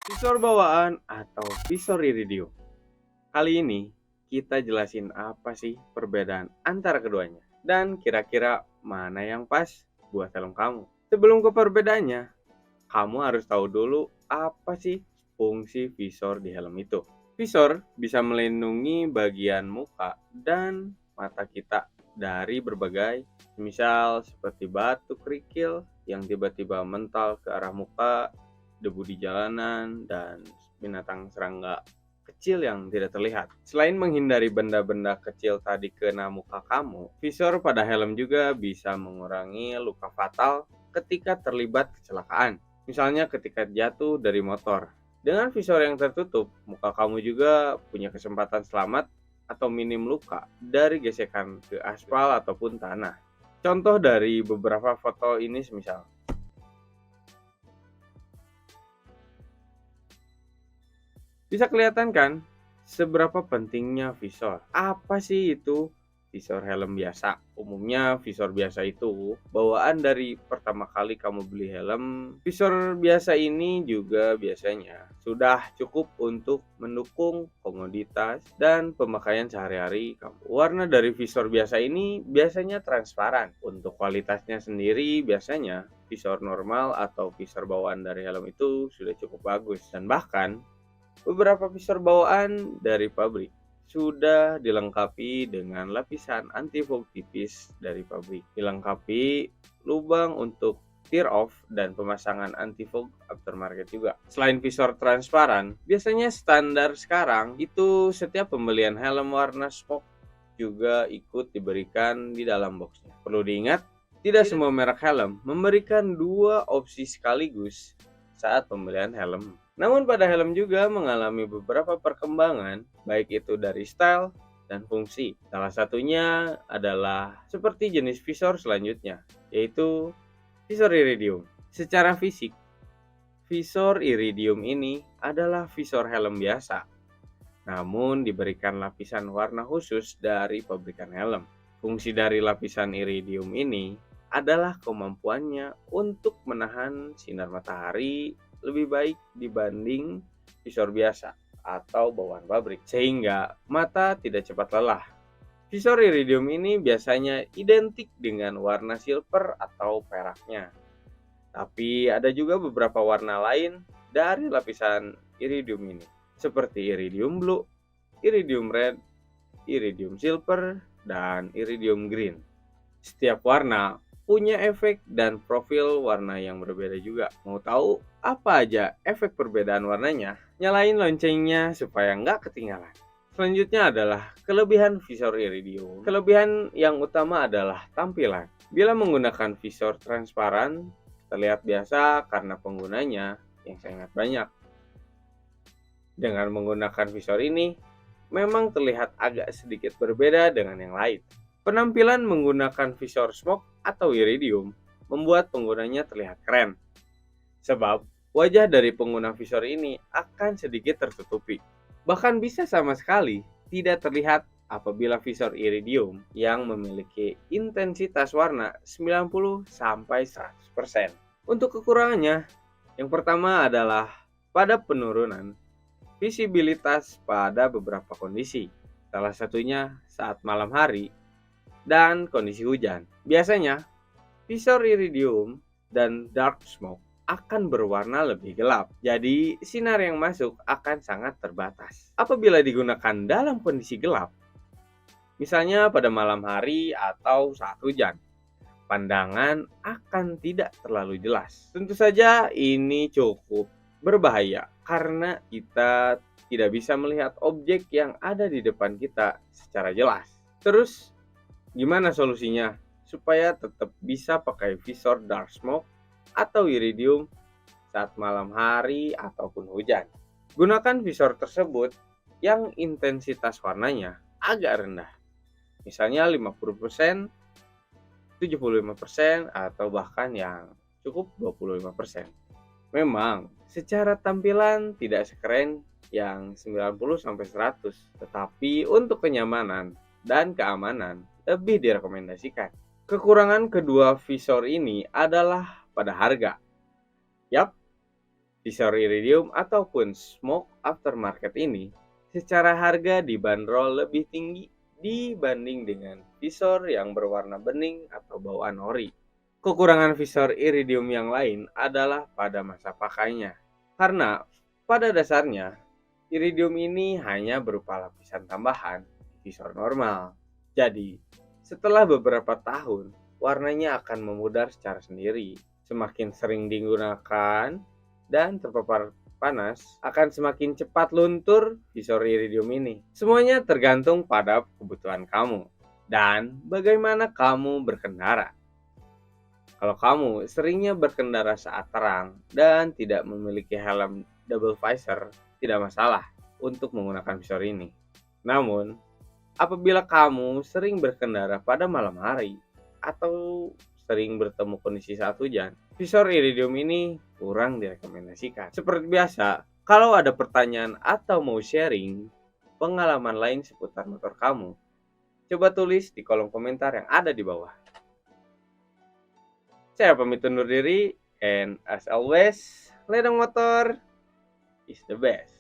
Visor bawaan atau visor iridium. Kali ini kita jelasin apa sih perbedaan antara keduanya dan kira-kira mana yang pas buat helm kamu. Sebelum ke perbedaannya, kamu harus tahu dulu apa sih fungsi visor di helm itu. Visor bisa melindungi bagian muka dan mata kita dari berbagai misal seperti batu kerikil yang tiba-tiba mental ke arah muka, debu di jalanan, dan binatang serangga kecil yang tidak terlihat. Selain menghindari benda-benda kecil tadi kena muka kamu, visor pada helm juga bisa mengurangi luka fatal ketika terlibat kecelakaan. Misalnya ketika jatuh dari motor. Dengan visor yang tertutup, muka kamu juga punya kesempatan selamat atau minim luka dari gesekan ke aspal ataupun tanah. Contoh dari beberapa foto ini semisal bisa kelihatan kan seberapa pentingnya visor. Apa sih itu visor helm biasa? Umumnya visor biasa itu bawaan dari pertama kali kamu beli helm. Visor biasa ini juga biasanya sudah cukup untuk mendukung komoditas dan pemakaian sehari-hari kamu. Warna dari visor biasa ini biasanya transparan. Untuk kualitasnya sendiri biasanya visor normal atau visor bawaan dari helm itu sudah cukup bagus, dan bahkan beberapa visor bawaan dari pabrik sudah dilengkapi dengan lapisan anti-fog tipis dari pabrik, dilengkapi lubang untuk tear off dan pemasangan anti-fog aftermarket juga. Selain visor transparan, biasanya standar sekarang itu setiap pembelian helm warna smoke juga ikut diberikan di dalam boxnya. Perlu diingat, tidak semua merek helm memberikan dua opsi sekaligus saat pembelian helm. Namun pada helm juga mengalami beberapa perkembangan, baik itu dari style dan fungsi. Salah satunya adalah seperti jenis visor selanjutnya, yaitu visor iridium. Secara fisik, visor iridium ini adalah visor helm biasa, namun diberikan lapisan warna khusus dari pabrikan helm. Fungsi dari lapisan iridium ini adalah kemampuannya untuk menahan sinar matahari lebih baik dibanding visor biasa atau bawaan pabrik, sehingga mata tidak cepat lelah. Visor iridium ini biasanya identik dengan warna silver atau peraknya, tapi ada juga beberapa warna lain dari lapisan iridium ini, seperti iridium blue, iridium red, iridium silver, dan iridium green. Setiap warna punya efek dan profil warna yang berbeda juga. Mau tahu apa aja efek perbedaan warnanya? Nyalain loncengnya supaya nggak ketinggalan. Selanjutnya adalah kelebihan visor iridium. Kelebihan yang utama adalah tampilan. Bila menggunakan visor transparan, terlihat biasa karena penggunanya yang sangat banyak. Dengan menggunakan visor ini, memang terlihat agak sedikit berbeda dengan yang lain. Penampilan menggunakan visor smoke atau iridium membuat penggunanya terlihat keren, sebab wajah dari pengguna visor ini akan sedikit tertutupi. Bahkan bisa sama sekali tidak terlihat apabila visor iridium yang memiliki intensitas warna 90-100%. Untuk kekurangannya, yang pertama adalah pada penurunan visibilitas pada beberapa kondisi, salah satunya saat malam hari dan kondisi hujan. Biasanya, visor iridium dan dark smoke akan berwarna lebih gelap, jadi sinar yang masuk akan sangat terbatas. Apabila digunakan dalam kondisi gelap, misalnya pada malam hari atau saat hujan, pandangan akan tidak terlalu jelas. Tentu saja ini cukup berbahaya karena kita tidak bisa melihat objek yang ada di depan kita secara jelas. Terus, gimana solusinya supaya tetap bisa pakai visor dark smoke atau iridium saat malam hari ataupun hujan? Gunakan visor tersebut yang intensitas warnanya agak rendah, misalnya 50%, 75%, atau bahkan yang cukup 25%. Memang secara tampilan tidak sekeren yang 90-100, tetapi untuk kenyamanan dan keamanan lebih direkomendasikan. Kekurangan kedua visor ini adalah pada harga. Yap, Visor iridium ataupun smoke aftermarket ini secara harga dibanderol lebih tinggi dibanding dengan visor yang berwarna bening atau bawaan ori. Kekurangan visor iridium yang lain adalah pada masa pakainya. Karena pada dasarnya iridium ini hanya berupa lapisan tambahan di visor normal. Jadi, setelah beberapa tahun, warnanya akan memudar secara sendiri. Semakin sering digunakan dan terpapar panas, akan semakin cepat luntur visor iridium ini. Semuanya tergantung pada kebutuhan kamu dan bagaimana kamu berkendara. Kalau kamu seringnya berkendara saat terang dan tidak memiliki helm double visor, tidak masalah untuk menggunakan visor ini. Namun, apabila kamu sering berkendara pada malam hari atau sering bertemu kondisi saat hujan, visor iridium ini kurang direkomendasikan. Seperti biasa, kalau ada pertanyaan atau mau sharing pengalaman lain seputar motor kamu, coba tulis di kolom komentar yang ada di bawah. Saya pamit undur diri, and as always, ledeng motor is the best.